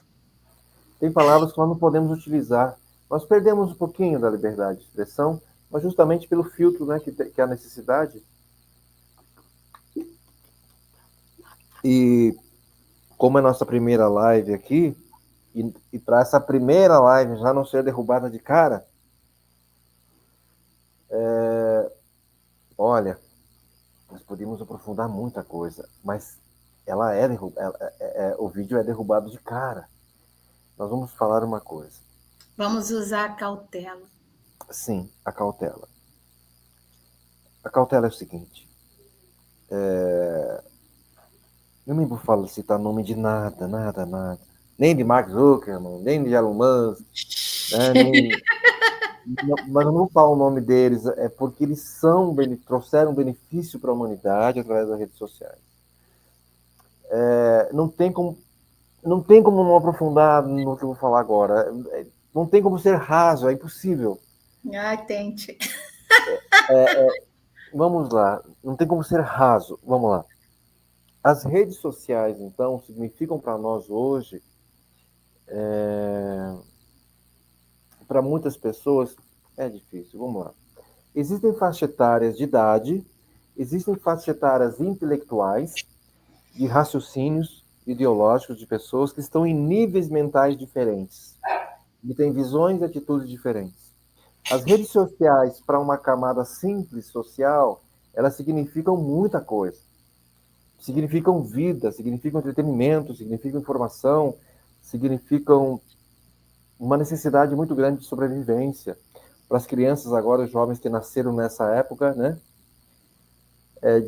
Speaker 1: tem palavras que nós não podemos utilizar. Nós perdemos um pouquinho da liberdade de expressão, mas justamente pelo filtro, né, que é a necessidade. E como é a nossa primeira live aqui, e para essa primeira live já não ser derrubada de cara, olha, nós podíamos aprofundar muita coisa, mas ela é, o vídeo é derrubado de cara. Nós vamos falar uma coisa.
Speaker 2: Vamos usar a cautela.
Speaker 1: Sim, a cautela. A cautela é o seguinte. Eu nem vou falar, citar nome de nada, nada, nada. Nem de Mark Zuckerman, nem de Elon Musk, né? Mas eu não vou falar o nome deles, é porque eles trouxeram benefício para a humanidade através das redes sociais. Não tem como não aprofundar no que eu vou falar agora. Não tem como ser raso, é impossível.
Speaker 2: Ai, tente.
Speaker 1: Vamos lá, não tem como ser raso. Vamos lá. As redes sociais, então, significam para nós hoje, para muitas pessoas, é difícil. Vamos lá. Existem faixas etárias de idade, existem faixas etárias intelectuais, de raciocínios ideológicos de pessoas que estão em níveis mentais diferentes, que têm visões e atitudes diferentes. As redes sociais, para uma camada simples social, elas significam muita coisa. Significam vida, significam entretenimento, significam informação, significam uma necessidade muito grande de sobrevivência. Para as crianças agora, os jovens que nasceram nessa época, né,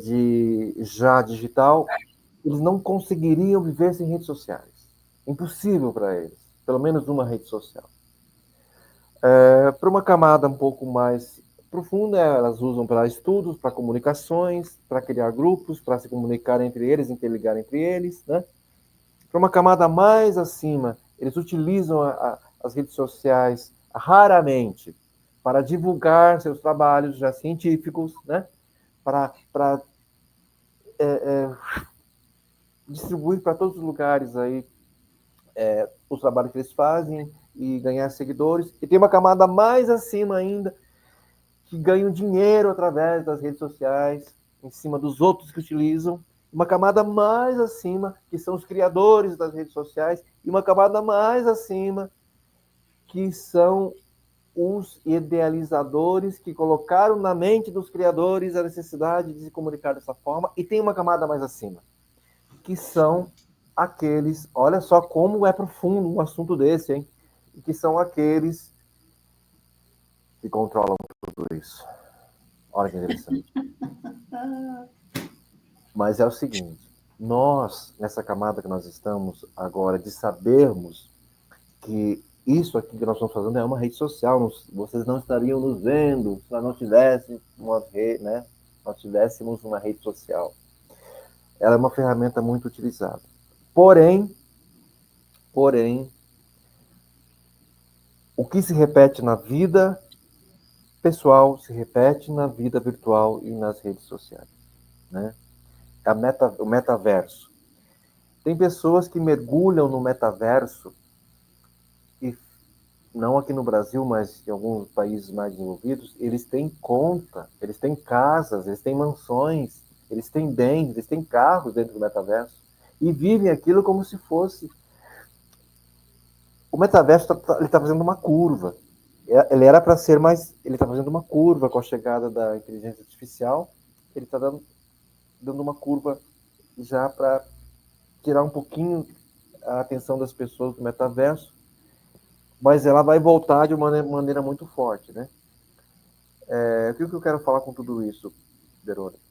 Speaker 1: de já digital, eles não conseguiriam viver sem redes sociais. Impossível para eles. pelo menos numa rede social. Para uma camada um pouco mais profunda, elas usam para estudos, para comunicações, para criar grupos, para se comunicar entre eles, interligar entre eles, né? Para uma camada mais acima, eles utilizam as redes sociais raramente para divulgar seus trabalhos já científicos, né? Para distribuir para todos os lugares aí os trabalhos que eles fazem e ganhar seguidores. E tem uma camada mais acima ainda, que ganham dinheiro através das redes sociais, em cima dos outros que utilizam. Uma camada mais acima, que são os criadores das redes sociais. E uma camada mais acima, que são os idealizadores que colocaram na mente dos criadores a necessidade de se comunicar dessa forma. E tem uma camada mais acima, que são aqueles, olha só como é profundo um assunto desse, hein? Que são aqueles que controlam tudo isso. Olha que interessante. Mas é o seguinte, nós, nessa camada que nós estamos agora, de sabermos que isso aqui que nós estamos fazendo é uma rede social, vocês não estariam nos vendo se nós não tivéssemos né? Nós tivéssemos uma rede social. Ela é uma ferramenta muito utilizada. Porém, o que se repete na vida pessoal se repete na vida virtual e nas redes sociais, né? O metaverso. Tem pessoas que mergulham no metaverso, e não aqui no Brasil, mas em alguns países mais desenvolvidos, eles têm conta, eles têm casas, eles têm mansões, eles têm bens, eles têm carros dentro do metaverso, e vivem aquilo como se fosse... O metaverso ele está fazendo uma curva. Ele era para ser mais... Ele está fazendo uma curva com a chegada da inteligência artificial. Ele está dando uma curva já para tirar um pouquinho a atenção das pessoas do metaverso, mas ela vai voltar de uma maneira muito forte, né? O que eu quero falar com tudo isso, Verônica?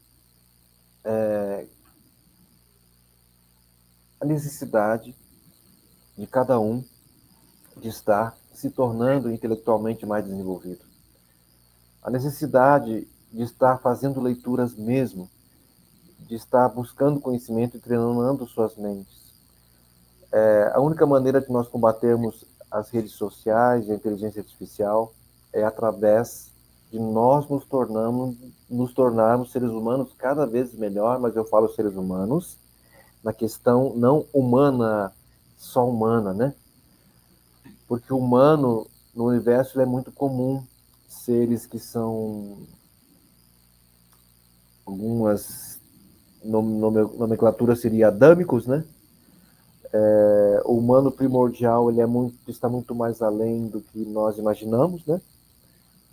Speaker 1: A necessidade de cada um de estar se tornando intelectualmente mais desenvolvido. A necessidade de estar fazendo leituras mesmo, de estar buscando conhecimento e treinando suas mentes. A única maneira de nós combatermos as redes sociais e a inteligência artificial é através de nós nos tornarmos seres humanos cada vez melhor, mas eu falo seres humanos na questão não humana, só humana, né? Porque o humano no universo é muito comum, seres que são algumas nomenclatura seria adâmicos, né? O humano primordial ele está muito mais além do que nós imaginamos, né?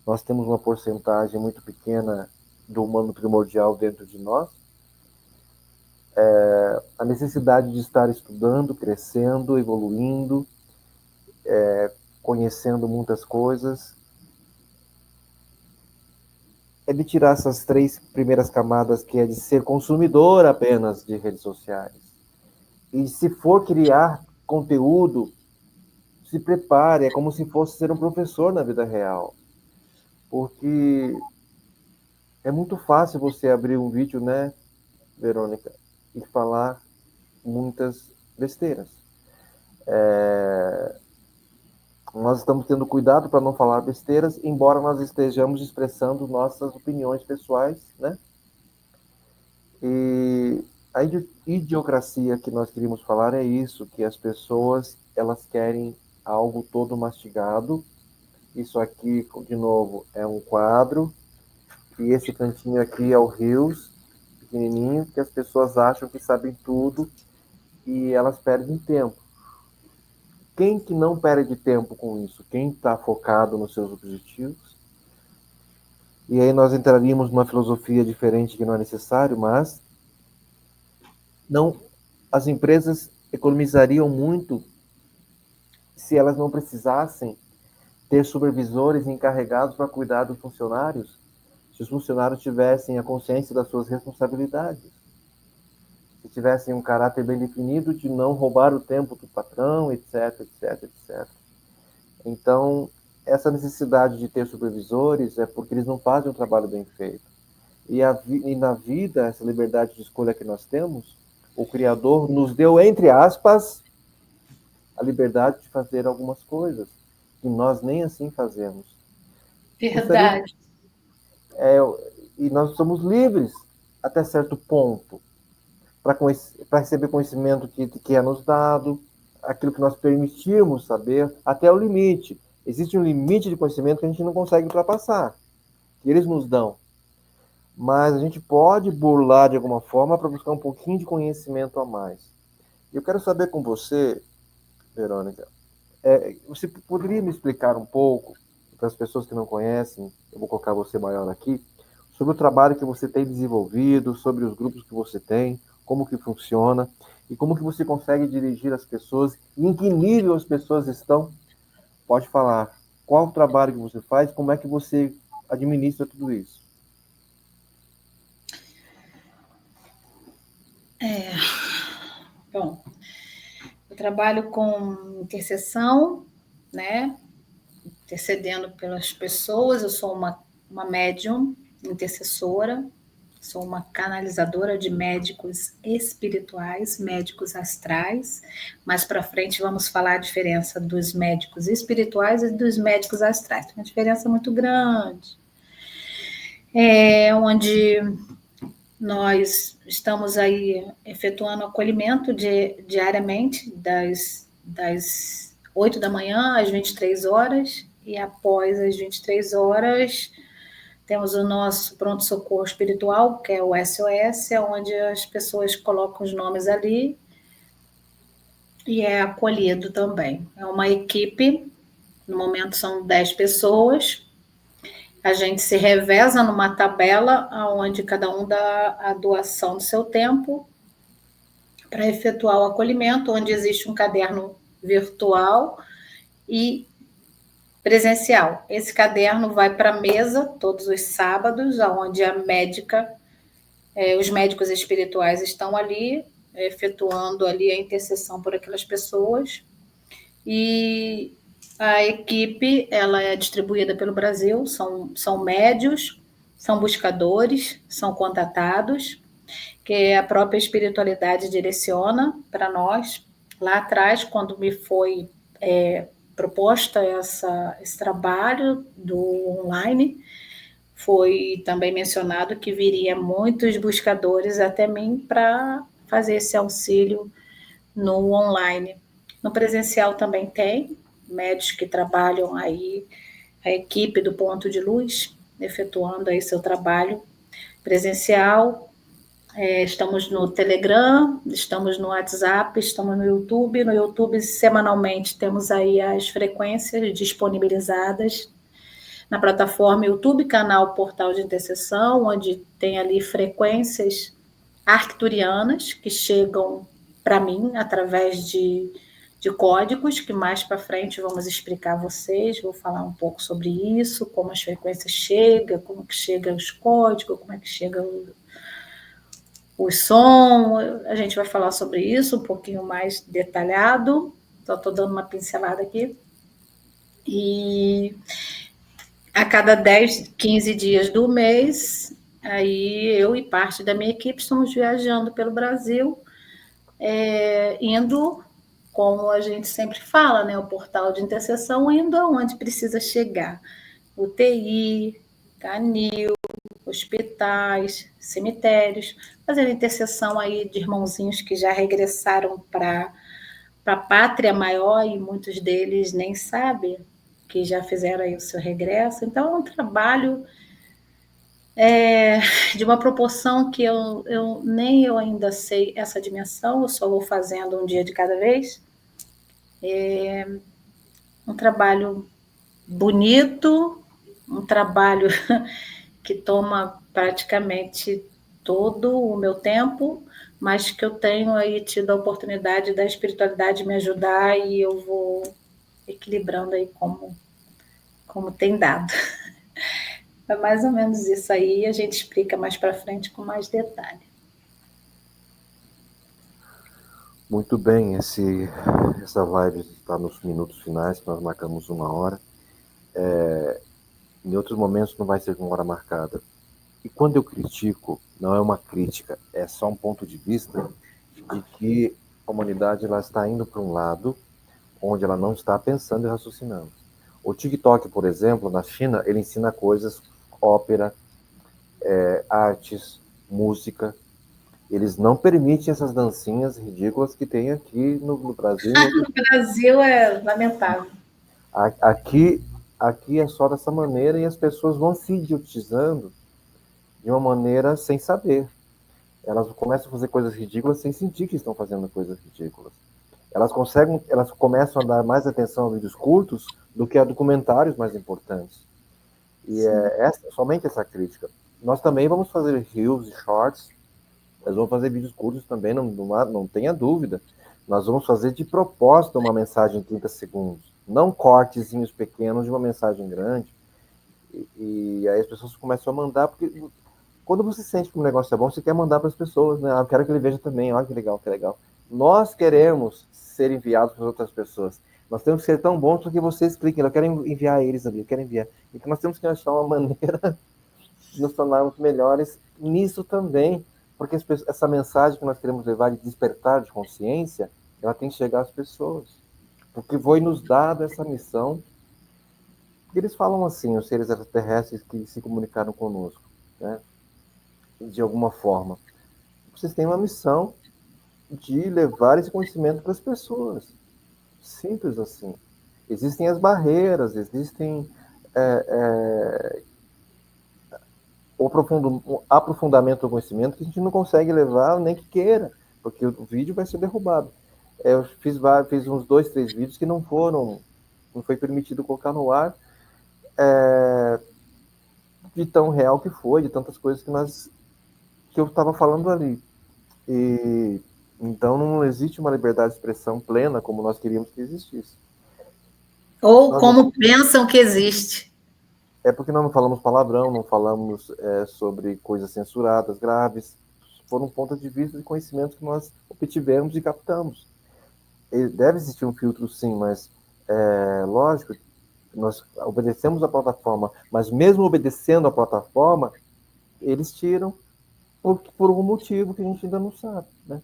Speaker 1: Nós temos uma porcentagem muito pequena do humano primordial dentro de nós. A necessidade de estar estudando, crescendo, evoluindo, conhecendo muitas coisas, é de tirar essas 3 primeiras camadas, que é de ser consumidor apenas de redes sociais. E se for criar conteúdo, se prepare, é como se fosse ser um professor na vida real. Porque é muito fácil você abrir um vídeo, né, Verônica, e falar muitas besteiras. Nós estamos tendo cuidado para não falar besteiras, embora nós estejamos expressando nossas opiniões pessoais, né? E a idiocracia que nós queríamos falar é isso, que as pessoas, elas querem algo todo mastigado. Isso aqui, de novo, é um quadro, e esse cantinho aqui é o Reels, pequenininho, que as pessoas acham que sabem tudo e elas perdem tempo. Quem que não perde tempo com isso? Quem está focado nos seus objetivos? E aí nós entraríamos numa filosofia diferente que não é necessário, mas não, as empresas economizariam muito se elas não precisassem ter supervisores encarregados para cuidar dos funcionários, se os funcionários tivessem a consciência das suas responsabilidades. que tivessem um caráter bem definido de não roubar o tempo do patrão, etc, etc, etc. Então, essa necessidade de ter supervisores é porque eles não fazem um trabalho bem feito. E na vida, essa liberdade de escolha que nós temos, o Criador nos deu, entre aspas, a liberdade de fazer algumas coisas, que nós nem assim fazemos.
Speaker 2: Verdade.
Speaker 1: E nós somos livres até certo ponto para receber conhecimento que é nos dado, aquilo que nós permitirmos saber, até o limite. Existe um limite de conhecimento que a gente não consegue ultrapassar, que eles nos dão. Mas a gente pode burlar de alguma forma para buscar um pouquinho de conhecimento a mais. Eu quero saber com você, Verônica, você poderia me explicar um pouco, para as pessoas que não conhecem, eu vou colocar você maior aqui, sobre o trabalho que você tem desenvolvido, sobre os grupos que você tem, como que funciona, e como que você consegue dirigir as pessoas, e em que nível as pessoas estão? Pode falar. Qual o trabalho que você faz, como é que você administra tudo isso?
Speaker 2: Bom, eu trabalho com intercessão, né? Intercedendo pelas pessoas. Eu sou uma médium intercessora, sou uma canalizadora de médicos espirituais, médicos astrais. Mais para frente vamos falar a diferença dos médicos espirituais e dos médicos astrais. Tem uma diferença muito grande. Onde nós estamos aí efetuando acolhimento diariamente das 8 da manhã às 23 horas, e após as 23 horas temos o nosso pronto-socorro espiritual, que é o SOS, onde as pessoas colocam os nomes ali e é acolhido também. É uma equipe, no momento são 10 pessoas, a gente se reveza numa tabela onde cada um dá a doação do seu tempo para efetuar o acolhimento, onde existe um caderno virtual e presencial. Esse caderno vai para a mesa todos os sábados, onde a médica, os médicos espirituais estão ali, efetuando ali a intercessão por aquelas pessoas. E a equipe, ela é distribuída pelo Brasil, são médios, são buscadores, são contatados, que a própria espiritualidade direciona para nós. Lá atrás, quando me foi proposta esse trabalho do online, foi também mencionado que viria muitos buscadores até mim para fazer esse auxílio no online. No presencial também tem médicos que trabalham aí, a equipe do Ponto de Luz, efetuando aí seu trabalho presencial. Estamos no Telegram, estamos no WhatsApp, estamos no YouTube. No YouTube, semanalmente, temos aí as frequências disponibilizadas na plataforma YouTube, canal Portal de Intercessão, onde tem ali frequências arcturianas que chegam para mim através de códigos, que mais para frente vamos explicar a vocês, vou falar um pouco sobre isso, como as frequências chegam, como que chegam os códigos, como é que chega o som, a gente vai falar sobre isso um pouquinho mais detalhado, só estou dando uma pincelada aqui. E a cada 10, 15 dias do mês, aí eu e parte da minha equipe estamos viajando pelo Brasil, indo, como a gente sempre fala, né, o portal de intercessão, indo aonde precisa chegar. UTI, canil, hospitais, cemitérios, fazendo intercessão aí de irmãozinhos que já regressaram para a pátria maior, e muitos deles nem sabem que já fizeram aí o seu regresso. Então, é um trabalho de uma proporção que nem eu ainda sei essa dimensão, eu só vou fazendo um dia de cada vez. É um trabalho bonito, um trabalho que toma praticamente todo o meu tempo, mas que eu tenho aí tido a oportunidade da espiritualidade me ajudar, e eu vou equilibrando aí como tem dado. É mais ou menos isso aí, a gente explica mais para frente com mais detalhe.
Speaker 1: Muito bem, essa live está nos minutos finais, nós marcamos 1 hora. Em outros momentos não vai ser com hora marcada. E quando eu critico, não é uma crítica, é só um ponto de vista de que a humanidade ela está indo para um lado onde ela não está pensando e raciocinando. O TikTok, por exemplo, na China, ele ensina coisas, ópera, artes, música. Eles não permitem essas dancinhas ridículas que tem aqui no Brasil.
Speaker 2: No Brasil é lamentável.
Speaker 1: Aqui, aqui é só dessa maneira e as pessoas vão se idiotizando de uma maneira sem saber. Elas começam a fazer coisas ridículas sem sentir que estão fazendo coisas ridículas. Elas começam a dar mais atenção a vídeos curtos do que a documentários mais importantes. E somente essa crítica. Nós também vamos fazer reels e shorts, nós vamos fazer vídeos curtos também, não tenha dúvida. Nós vamos fazer de propósito uma mensagem em 30 segundos, não cortezinhos pequenos de uma mensagem grande. E aí as pessoas começam a mandar, porque quando você sente que um negócio é bom, você quer mandar para as pessoas, né? Eu quero que ele veja também, olha que legal, que legal. Nós queremos ser enviados para outras pessoas. Nós temos que ser tão bons para que vocês cliquem. Eu quero enviar eles ali, eu quero enviar. Então nós temos que achar uma maneira de nos tornarmos melhores nisso também, porque essa mensagem que nós queremos levar de despertar de consciência, ela tem que chegar às pessoas. Porque foi nos dado essa missão. Eles falam assim, os seres extraterrestres que se comunicaram conosco, né? De alguma forma. Vocês têm uma missão de levar esse conhecimento para as pessoas. Simples assim. Existem as barreiras, existem o aprofundamento do conhecimento que a gente não consegue levar nem que queira, porque o vídeo vai ser derrubado. Eu fiz uns 2, 3 vídeos que não foi permitido colocar no ar, de tão real que foi, de tantas coisas que eu estava falando ali. E então não existe uma liberdade de expressão plena como nós queríamos que existisse.
Speaker 2: Ou como pensam que existe.
Speaker 1: É porque nós não falamos palavrão, não falamos sobre coisas censuradas, graves. Foram pontos de vista de conhecimento que nós obtivemos e captamos. E deve existir um filtro, sim, mas lógico, nós obedecemos a plataforma, mas mesmo obedecendo a plataforma, eles tiram por um motivo que a gente ainda não sabe, né?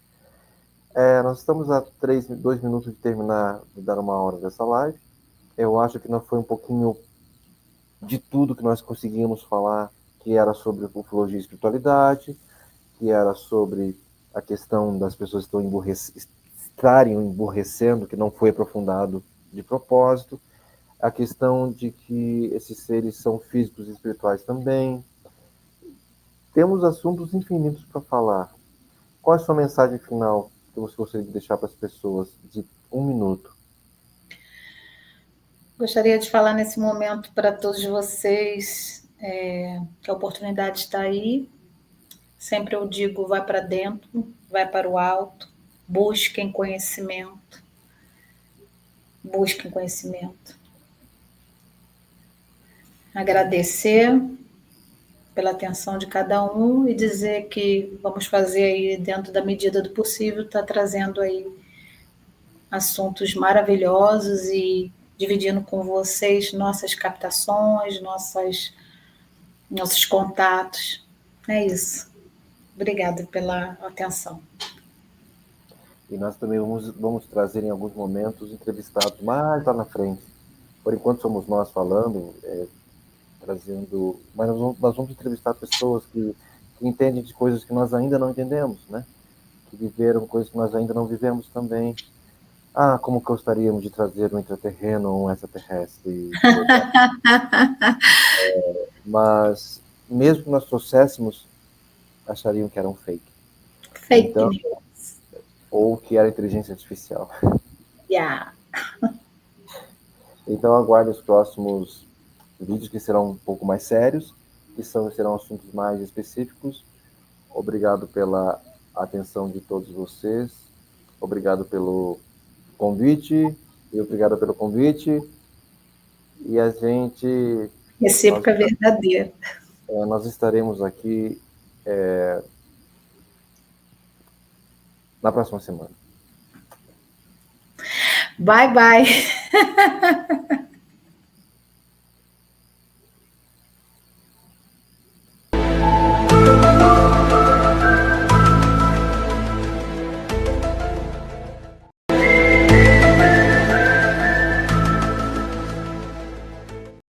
Speaker 1: Nós estamos a 2 minutos de terminar, de dar 1 hora dessa live. Eu acho que não foi um pouquinho de tudo que nós conseguimos falar, que era sobre ufologia e espiritualidade, que era sobre a questão das pessoas estarem emburrecendo, que não foi aprofundado de propósito, a questão de que esses seres são físicos e espirituais também. Temos assuntos infinitos para falar. Qual é a sua mensagem final que você gostaria de deixar para as pessoas de 1 minuto?
Speaker 2: Gostaria de falar nesse momento para todos vocês que a oportunidade está aí. Sempre eu digo, vai para dentro, vai para o alto, busquem conhecimento. Busquem conhecimento. Agradecer pela atenção de cada um e dizer que vamos fazer aí, dentro da medida do possível, está trazendo aí assuntos maravilhosos e dividindo com vocês nossas captações, nossos contatos. É isso. Obrigada pela atenção.
Speaker 1: E nós também vamos trazer em alguns momentos entrevistados mais lá na frente. Por enquanto somos nós falando, trazendo, mas nós vamos entrevistar pessoas que entendem de coisas que nós ainda não entendemos, né? Que viveram coisas que nós ainda não vivemos também. Como gostaríamos de trazer um intraterreno ou um extraterrestre. Mas mesmo que nós trouxéssemos, achariam que era um fake.
Speaker 2: Fake
Speaker 1: então,
Speaker 2: news.
Speaker 1: Ou que era inteligência artificial.
Speaker 2: Yeah.
Speaker 1: Então aguarde os próximos vídeos que serão um pouco mais sérios, serão assuntos mais específicos. Obrigado pela atenção de todos vocês. Obrigado pelo convite. E obrigado pelo convite. E a gente...
Speaker 2: Recíproca verdadeira.
Speaker 1: Nós estaremos aqui na próxima semana.
Speaker 2: Bye, bye.